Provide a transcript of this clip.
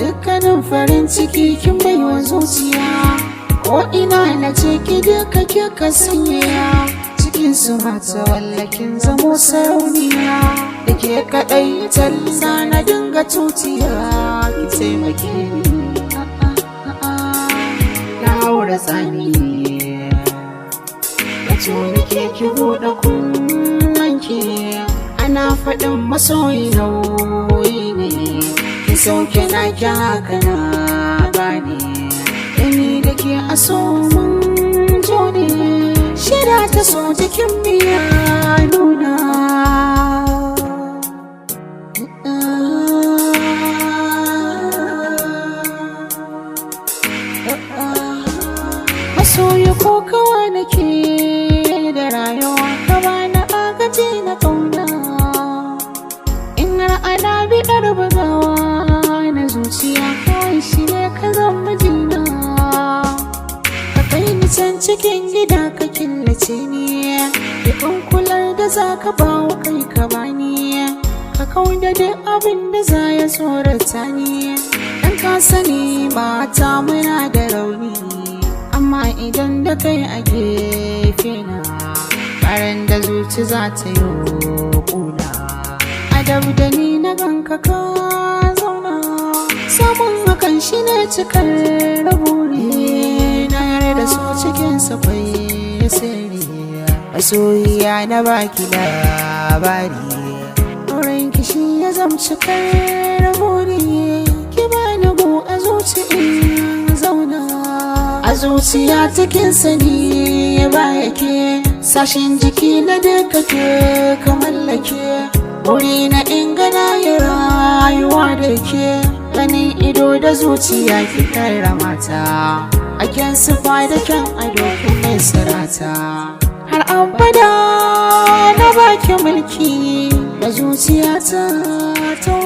dukkanin farin ciki kin baiwa zuciya. Ko ina na ce ki duka kika sanya, cikin su mata wallakin zamo sarauniya. Da ke kaɗai talla na dinga tutiya, ki taimake ni na haura tsani. Bato nake ki buɗe kunnanki, ana faɗin masoyi nauyi ne, ki sauke na ki haka na gane. Dani da ke a so mun jo ne, shida ta so jikin biya nuna. Masoyi ko kawa nake da rayuwa, ka bani agaji na ƙauna. In har ana biɗar bugawa na zuciya, kawai shi ne ka zama jina. Ka kai ni can cikin gida ka killace ni, dukan kular da za ka bawa kai ka bani. Ka kauda duk abin da za ya tsorata ni, dan ka sani mata muna da rauni. Amma idan da kai a gefe na, ƙaran da zuci za ta yi ƙuna. Adab da ni na ganka ka zauna, samun hakan shi ne cikar raburi. Na yarda so cikin safai sirri, masoyiya na baki labari. Aurenki shi ya zam cikar raburi, ki bani go a zuci in zauna. A zuciya cikin sani ya baya ke, sashin jiki na duka ke ka mallake. Wuri na ingana ya rayuwa da ke, ganin ido da zuciya ki kara mata. A kyan sufa da kyan ado kin mai sarata, har abada na baki mulki da zuciyata ta